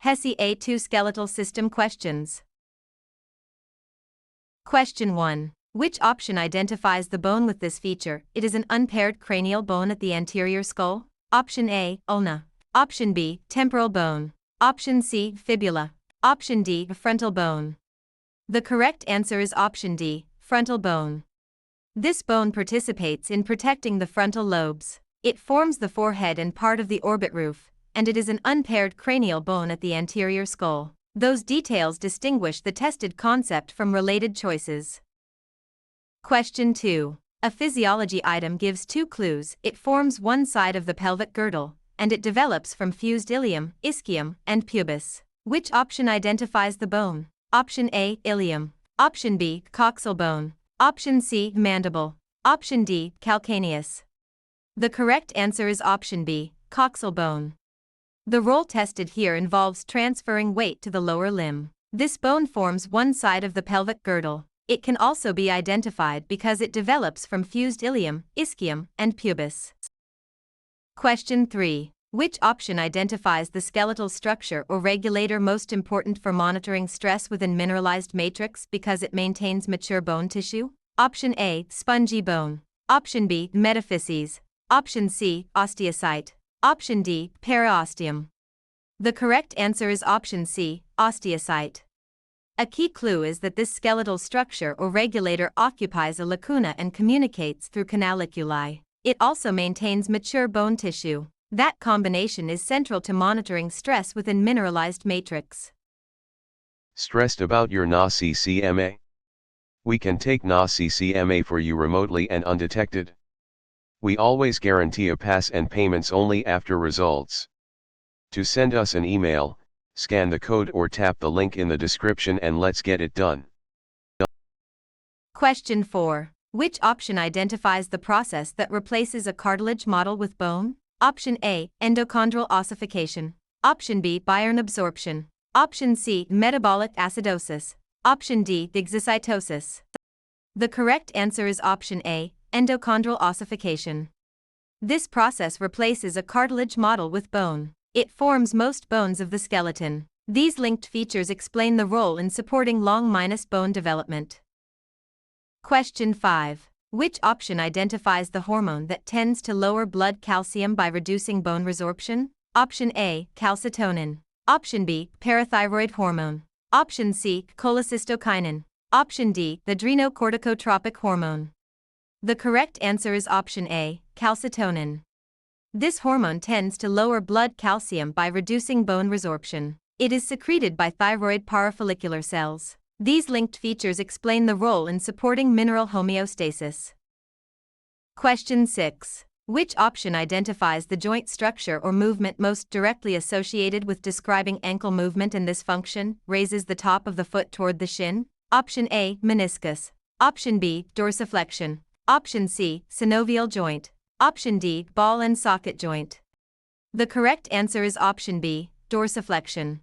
HESI A2 Skeletal System Questions. Question 1. Which option identifies the bone with this feature? It is an unpaired cranial bone at the anterior skull. Option A, ulna. Option B, temporal bone. Option C, fibula. Option D, frontal bone. The correct answer is option D, frontal bone. This bone participates in protecting the frontal lobes. It forms the forehead and part of the orbit roof, and it is an unpaired cranial bone at the anterior skull. Those details distinguish the tested concept from related choices. Question 2. A physiology item gives 2 clues. It forms one side of the pelvic girdle, and it develops from fused ilium, ischium, and pubis. Which option identifies the bone? Option A, ilium. Option B, coxal bone. Option C, mandible. Option D, calcaneus. The correct answer is option B, coxal bone. The role tested here involves transferring weight to the lower limb. This bone forms one side of the pelvic girdle. It can also be identified because it develops from fused ilium, ischium, and pubis. Question 3. Which option identifies the skeletal structure or regulator most important for monitoring stress within mineralized matrix because it maintains mature bone tissue? Option A, spongy bone. Option B, metaphyses. Option C, osteocyte. Option D, periosteum. The correct answer is option C, osteocyte. A key clue is that this skeletal structure or regulator occupies a lacuna and communicates through canaliculi. It also maintains mature bone tissue. That combination is central to monitoring stress within mineralized matrix. Stressed about your NA-CCMA? We can take NA-CCMA for you remotely and undetected. We always guarantee a pass and payments only after results. To send us an email, scan the code or tap the link in the description and let's get it done. Question 4. Which option identifies the process that replaces a cartilage model with bone? Option A, endochondral ossification. Option B, iron absorption. Option C, metabolic acidosis. Option D, exocytosis. The correct answer is option A, endochondral ossification. This process replaces a cartilage model with bone. It forms most bones of the skeleton. These linked features explain the role in supporting long-bone development. Question 5. Which option identifies the hormone that tends to lower blood calcium by reducing bone resorption? Option A, calcitonin. Option B, parathyroid hormone. Option C, cholecystokinin. Option D, adrenocorticotropic hormone. The correct answer is option A, calcitonin. This hormone tends to lower blood calcium by reducing bone resorption. It is secreted by thyroid parafollicular cells. These linked features explain the role in supporting mineral homeostasis. Question 6. Which option identifies the joint structure or movement most directly associated with describing ankle movement and this function raises the top of the foot toward the shin? Option A, meniscus. Option B, dorsiflexion. Option C, synovial joint. Option D, ball and socket joint. The correct answer is option B, dorsiflexion.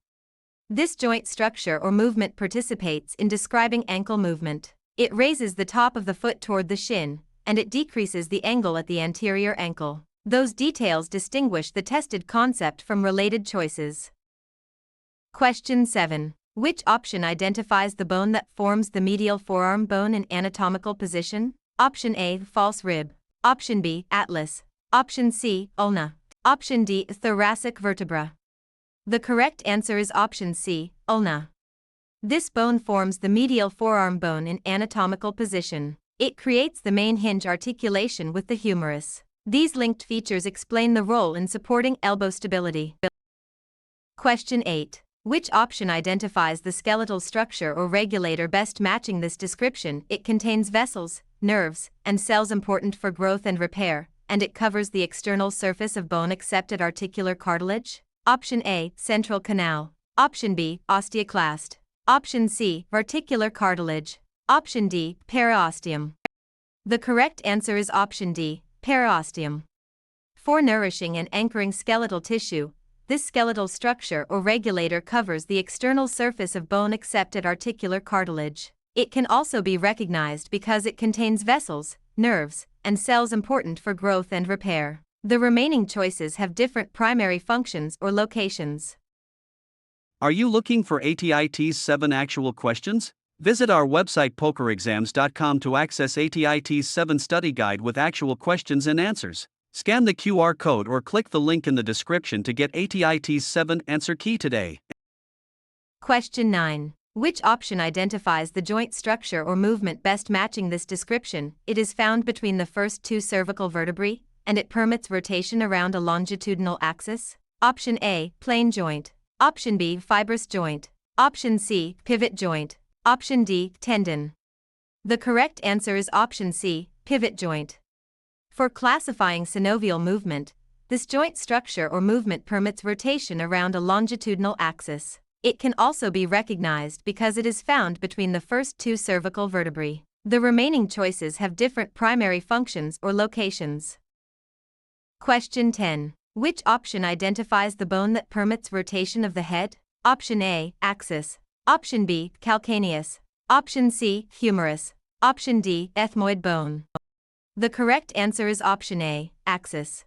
This joint structure or movement participates in describing ankle movement. It raises the top of the foot toward the shin, and it decreases the angle at the anterior ankle. Those details distinguish the tested concept from related choices. Question 7. Which option identifies the bone that forms the medial forearm bone in anatomical position? Option A, false rib. Option B, atlas. Option C, ulna. Option D, thoracic vertebra. The correct answer is option C, ulna. This bone forms the medial forearm bone in anatomical position. It creates the main hinge articulation with the humerus. These linked features explain the role in supporting elbow stability. Question 8. Which option identifies the skeletal structure or regulator best matching this description? It contains vessels, nerves, and cells important for growth and repair, and it covers the external surface of bone except at articular cartilage. Option A, central canal. Option B, osteoclast. Option C, articular cartilage. Option D, periosteum. The correct answer is option D, periosteum. For nourishing and anchoring skeletal tissue, this skeletal structure or regulator covers the external surface of bone except at articular cartilage. It can also be recognized because it contains vessels, nerves, and cells important for growth and repair. The remaining choices have different primary functions or locations. Are you looking for ATIT's 7 actual questions? Visit our website pokerexams.com to access ATIT's 7 study guide with actual questions and answers. Scan the QR code or click the link in the description to get ATIT's 7 answer key today. Question 9. Which option identifies the joint structure or movement best matching this description? It is found between the first 2 cervical vertebrae, and it permits rotation around a longitudinal axis. Option A, plain joint. Option B, fibrous joint. Option C, pivot joint. Option D, tendon. The correct answer is option C, pivot joint. For classifying synovial movement, this joint structure or movement permits rotation around a longitudinal axis. It can also be recognized because it is found between the first 2 cervical vertebrae. The remaining choices have different primary functions or locations. Question 10. Which option identifies the bone that permits rotation of the head? Option A, axis. Option B, calcaneus. Option C, humerus. Option D, ethmoid bone. The correct answer is option A, axis.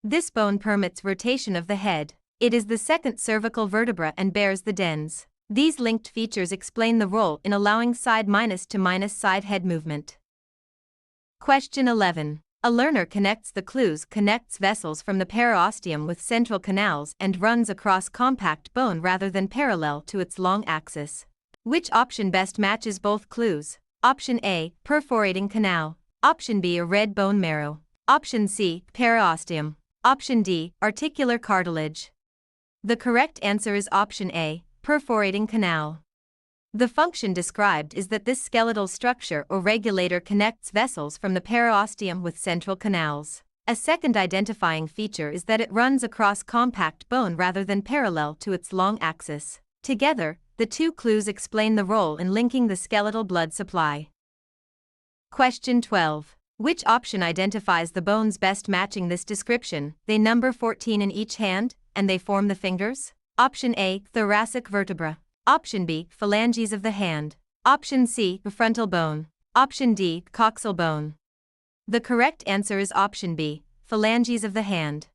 This bone permits rotation of the head. It is the second cervical vertebra and bears the dens. These linked features explain the role in allowing side minus to minus side head movement. Question 11. A learner connects vessels from the periosteum with central canals and runs across compact bone rather than parallel to its long axis. Which option best matches both clues? Option A, perforating canal. Option B, a red bone marrow. Option C, periosteum. Option D, articular cartilage. The correct answer is option A, perforating canal. The function described is that this skeletal structure or regulator connects vessels from the periosteum with central canals. A second identifying feature is that it runs across compact bone rather than parallel to its long axis. Together, the 2 clues explain the role in linking the skeletal blood supply. Question 12. Which option identifies the bones best matching this description? They number 14 in each hand, and they form the fingers. Option A, thoracic vertebra. Option B, phalanges of the hand. Option C, frontal bone. Option D, coxal bone. The correct answer is option B, phalanges of the hand.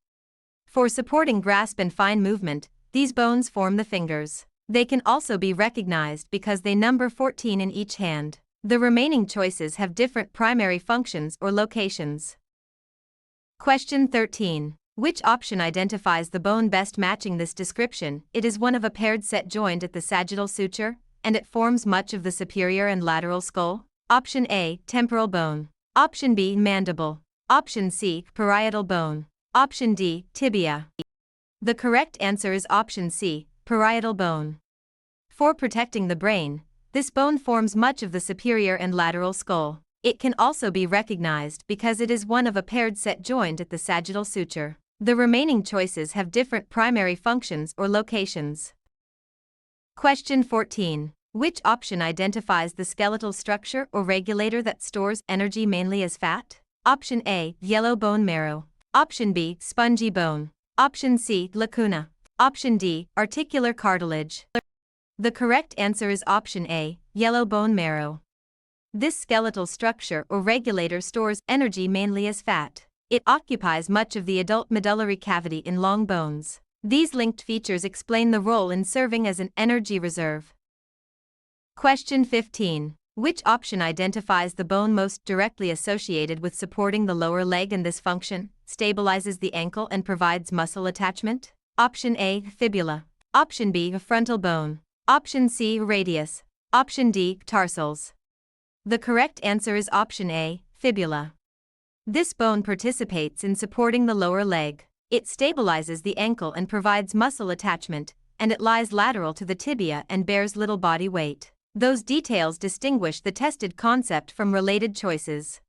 For supporting grasp and fine movement, these bones form the fingers. They can also be recognized because they number 14 in each hand. The remaining choices have different primary functions or locations. Question 13. Which option identifies the bone best matching this description? It is one of a paired set joined at the sagittal suture, and it forms much of the superior and lateral skull. Option A, temporal bone. Option B, mandible. Option C, parietal bone. Option D, tibia. The correct answer is option C, parietal bone. For protecting the brain, this bone forms much of the superior and lateral skull. It can also be recognized because it is one of a paired set joined at the sagittal suture. The remaining choices have different primary functions or locations. Question 14. Which option identifies the skeletal structure or regulator that stores energy mainly as fat? Option A, yellow bone marrow. Option B, spongy bone. Option C, lacuna. Option D, articular cartilage. The correct answer is option A, yellow bone marrow. This skeletal structure or regulator stores energy mainly as fat. It occupies much of the adult medullary cavity in long bones. These linked features explain the role in serving as an energy reserve. Question 15. Which option identifies the bone most directly associated with supporting the lower leg in this function, stabilizes the ankle and provides muscle attachment? Option A, fibula. Option B, frontal bone. Option C, radius. Option D, tarsals. The correct answer is option A, fibula. This bone participates in supporting the lower leg. It stabilizes the ankle and provides muscle attachment, and it lies lateral to the tibia and bears little body weight. Those details distinguish the tested concept from related choices.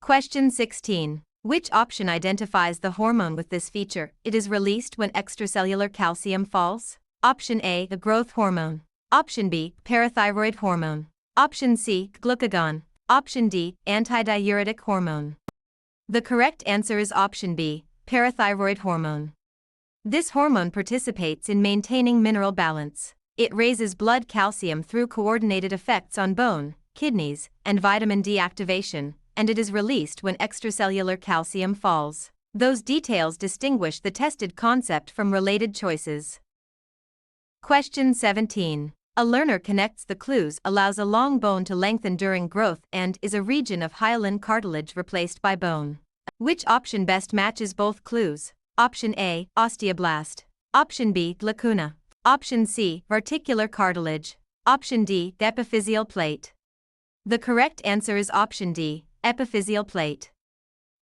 Question 16. Which option identifies the hormone with this feature? It is released when extracellular calcium falls. Option A, the growth hormone. Option B, parathyroid hormone. Option C, glucagon. Option D, antidiuretic hormone. The correct answer is option B, parathyroid hormone. This hormone participates in maintaining mineral balance. It raises blood calcium through coordinated effects on bone, kidneys, and vitamin D activation, and it is released when extracellular calcium falls. Those details distinguish the tested concept from related choices. Question 17. A learner connects the clues, allows a long bone to lengthen during growth, and is a region of hyaline cartilage replaced by bone. Which option best matches both clues? Option A, osteoblast. Option B, lacuna. Option C, articular cartilage. Option D, epiphyseal plate. The correct answer is option D, epiphyseal plate.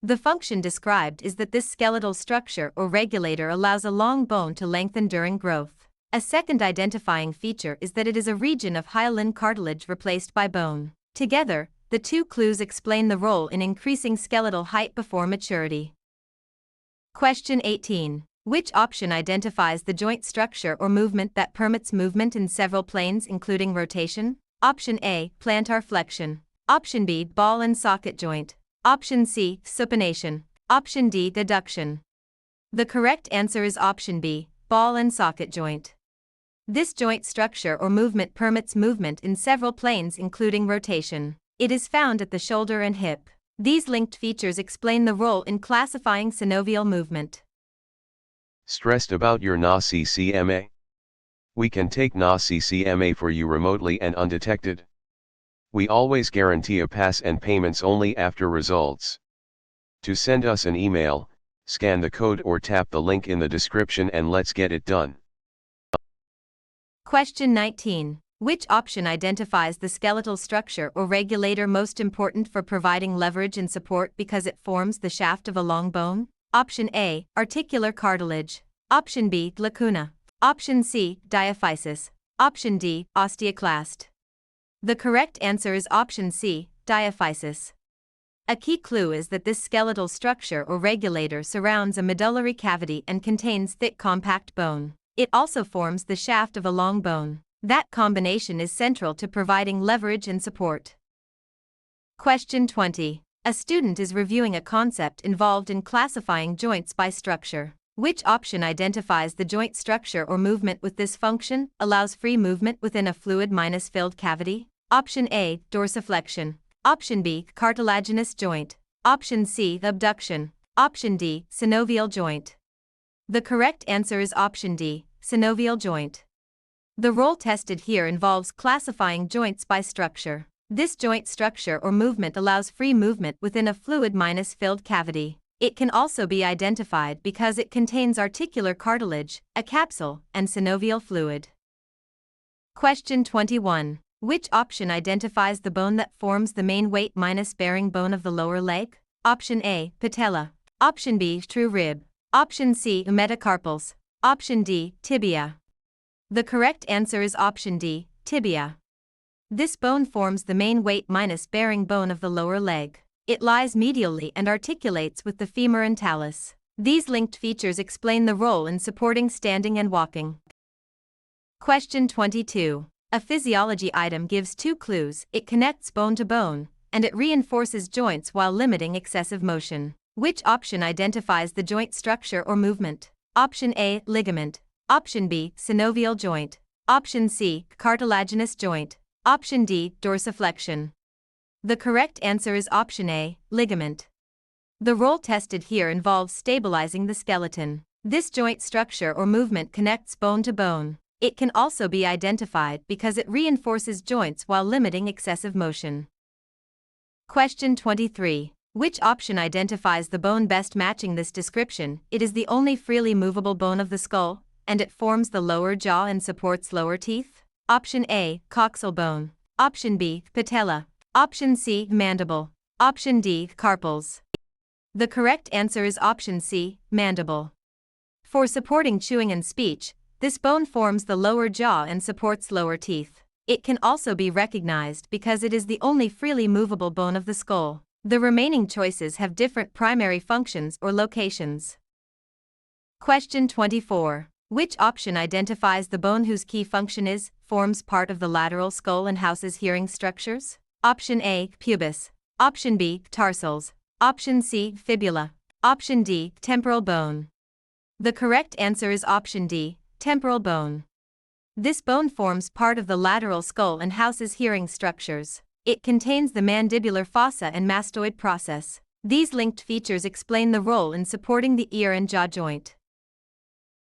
The function described is that this skeletal structure or regulator allows a long bone to lengthen during growth. A second identifying feature is that it is a region of hyaline cartilage replaced by bone. Together, the two clues explain the role in increasing skeletal height before maturity. Question 18. Which option identifies the joint structure or movement that permits movement in several planes including rotation? Option A, plantar flexion. Option B, ball and socket joint. Option C, supination. Option D, deduction. The correct answer is option B, ball and socket joint. This joint structure or movement permits movement in several planes including rotation. It is found at the shoulder and hip. These linked features explain the role in classifying synovial movement. Stressed about your NA-CCMA? We can take NA-CCMA for you remotely and undetected. We always guarantee a pass and payments only after results. To send us an email, scan the code or tap the link in the description and let's get it done. Question 19. Which option identifies the skeletal structure or regulator most important for providing leverage and support because it forms the shaft of a long bone? Option A, articular cartilage. Option B, lacuna. Option C, diaphysis. Option D, osteoclast. The correct answer is option C, diaphysis. A key clue is that this skeletal structure or regulator surrounds a medullary cavity and contains thick compact bone. It also forms the shaft of a long bone. That combination is central to providing leverage and support. Question 20. A student is reviewing a concept involved in classifying joints by structure. Which option identifies the joint structure or movement with this function, allows free movement within a fluid-filled cavity? Option A, dorsiflexion. Option B, cartilaginous joint. Option C, abduction. Option D, synovial joint. The correct answer is option D, synovial joint. The role tested here involves classifying joints by structure. This joint structure or movement allows free movement within a fluid-filled cavity. It can also be identified because it contains articular cartilage, a capsule, and synovial fluid. Question 21. Which option identifies the bone that forms the main weight-bearing bone of the lower leg? Option A, patella. Option B, true rib. Option C, metacarpals. Option D, tibia. The correct answer is option D, tibia. This bone forms the main weight-bearing bone of the lower leg. It lies medially and articulates with the femur and talus. These linked features explain the role in supporting standing and walking. Question 22. A physiology item gives two clues: it connects bone to bone, and it reinforces joints while limiting excessive motion. Which option identifies the joint structure or movement? Option A, ligament. Option B, synovial joint. Option C, cartilaginous joint. Option D, dorsiflexion. The correct answer is option A, ligament. The role tested here involves stabilizing the skeleton. This joint structure or movement connects bone to bone. It can also be identified because it reinforces joints while limiting excessive motion. Question 23. Which option identifies the bone best matching this description? It is the only freely movable bone of the skull, and it forms the lower jaw and supports lower teeth. Option A, coxal bone. Option B, patella. Option C, mandible. Option D, carpals. The correct answer is option C, mandible. For supporting chewing and speech, this bone forms the lower jaw and supports lower teeth. It can also be recognized because it is the only freely movable bone of the skull. The remaining choices have different primary functions or locations. Question 24. Which option identifies the bone whose key function is, forms part of the lateral skull and houses hearing structures? Option A, pubis. Option B, tarsals. Option C, fibula. Option D, temporal bone. The correct answer is option D, temporal bone. This bone forms part of the lateral skull and houses hearing structures. It contains the mandibular fossa and mastoid process. These linked features explain the role in supporting the ear and jaw joint.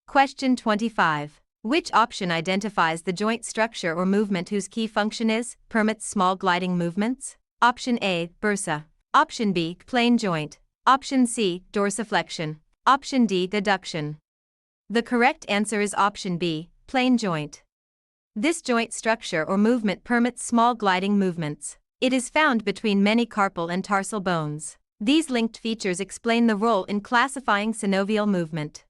Question 25. Which option identifies the joint structure or movement whose key function is, permits small gliding movements? Option A, bursa. Option B, plain joint. Option C, dorsiflexion. Option D, deduction. The correct answer is option B, plain joint. This joint structure or movement permits small gliding movements. It is found between many carpal and tarsal bones. These linked features explain the role in classifying synovial movement.